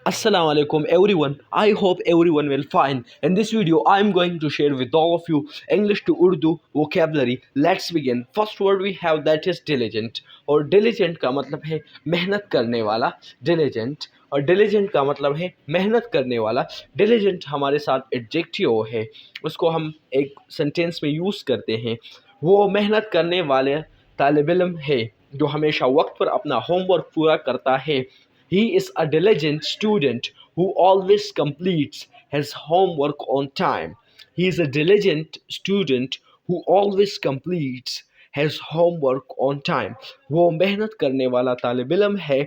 Assalamu alaikum everyone. I hope everyone will fine. In this video, I am going to share with all of you English to Urdu vocabulary. Let's begin. First word we have that is diligent. और diligent का मतलब है मेहनत करने वाला diligent. और diligent का मतलब है मेहनत करने वाला. diligent हमारे साथ adjective है. उसको हम एक sentence में use करते हैं. वो मेहनत करने वाले तालिब इल्म है जो हमेशा वक्त पर अपना होमवर्क पूरा करता है. He is a diligent student who always completes his homework on time. He is a diligent student who always completes his homework on time. वो मेहनत करने वाला तालिब इल्म है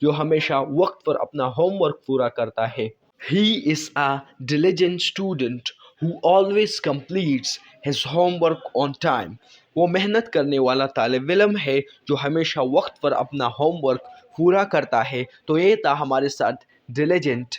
जो हमेशा वक्त पर अपना होमवर्क पूरा करता है. He is a diligent student who always completes his homework on time. वो मेहनत करने वाला तालिब इल्म है जो हमेशा वक्त पर अपना होमवर्क पूरा करता है. तो ये था हमारे साथ diligent.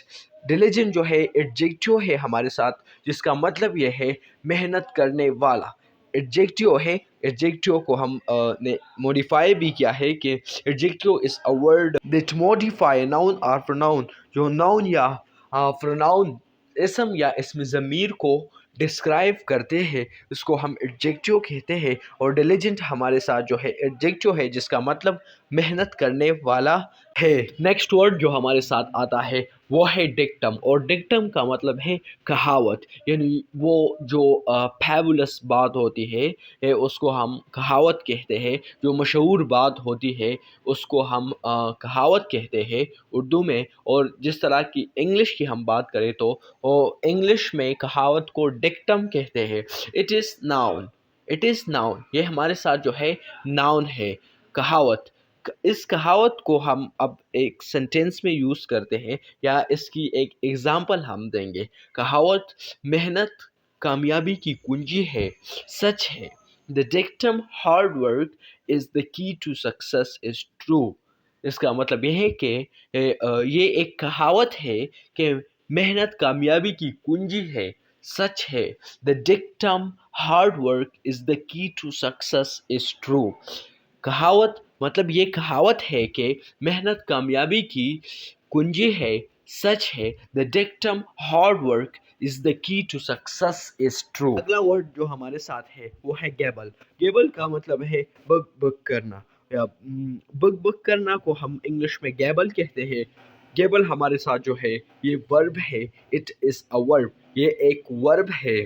diligent जो है एडजेक्टिव है हमारे साथ जिसका मतलब ये है मेहनत करने वाला. एडजेक्टिव है. एडजेक्टिव को हम ने मॉडिफाई भी किया है कि adjective is a word that modify noun और प्रोनाउन. जो नाउन या प्रोनाउन इसम या इसम ज़मीर को डिस्क्राइब करते हैं उसको हम एडजेक्टिव कहते हैं. और डिलिजेंट हमारे साथ जो है एडजेक्टिव है जिसका मतलब मेहनत करने वाला है. नेक्स्ट वर्ड जो हमारे साथ आता है वो है डिक्टम. और डिक्टम का मतलब है कहावत. यानी वो जो फैबुलस बात होती है उसको हम कहावत कहते हैं. जो मशहूर बात होती है उसको हम कहावत कहते हैं उर्दू में. और जिस तरह की इंग्लिश की हम बात करें तो इंग्लिश में कहावत को डिक्टम कहते हैं. It is noun. It is noun. ये हमारे साथ जो है नाउन है कहावत. इस कहावत को हम अब एक सेंटेंस में यूज़ करते हैं या इसकी एक एग्ज़ाम्पल हम देंगे. कहावत मेहनत कामयाबी की कुंजी है. सच है. The dictum hard work is the key to success is true. इसका मतलब ये है कि ये एक कहावत है कि मेहनत कामयाबी की कुंजी है. सच है. The dictum hard work is the key to success is true. कहावत मतलब ये कहावत है कि मेहनत कामयाबी की कुंजी है. सच है. The dictum hard work is the key to success is true. अगला वर्ड जो हमारे साथ है वो है गेबल. गेबल का मतलब है बग बग करना या बग बग करना को हम इंग्लिश में गेबल कहते हैं. गेबल हमारे साथ जो है ये वर्ब है. It is a verb. ये एक वर्ब है.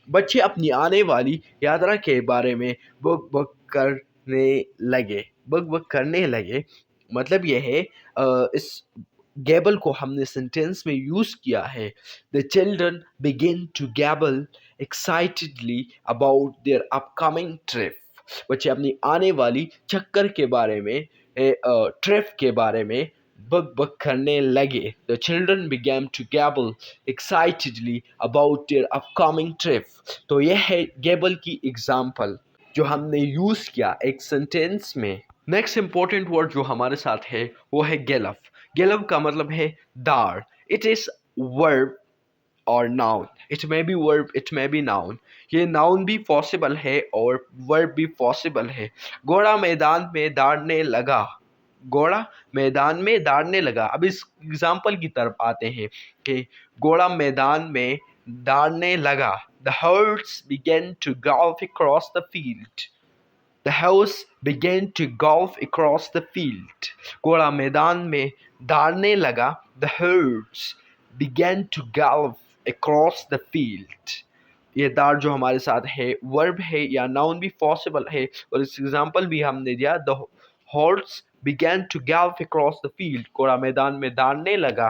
बच्चे अपनी आने वाली यात्रा के बारे में बग बग करने लगे. बग बग करने लगे मतलब यह है इस गैबल को हमने सेंटेंस में यूज़ किया है. The children begin to gabble excitedly about their upcoming trip. बच्चे अपनी आने वाली चक्कर के बारे में ट्रिप के बारे में बग बग करने लगे. The children began to gabble excitedly about their upcoming trip. तो यह है गैबल की एग्जाम्पल जो हमने यूज़ किया एक सेंटेंस में. नेक्स्ट इम्पोर्टेंट वर्ड जो हमारे साथ है वो है गेलफ. गेलफ का मतलब है दाढ़. इट इज़ वर्ब और noun. It may be verb it may be noun. ये नाउन भी पॉसिबल है और वर्ब भी पॉसिबल है. घोड़ा मैदान में दौड़ने लगा. घोड़ा मैदान में दौड़ने लगा. अब इस एग्जाम्पल की तरफ आते हैं कि घोड़ा मैदान में दौड़ने लगा. The horse began to gallop across the field. The horse began to gallop across the field. घोड़ा मैदान में दौड़ने लगा. The horse began to gallop across the field. ये दार जो हमारे साथ है वर्ब है या नाउन भी पॉसिबल है. और इस एग्जांपल भी हमने दिया. The horse began to gallop across the field. घोड़ा मैदान में दौड़ने लगा.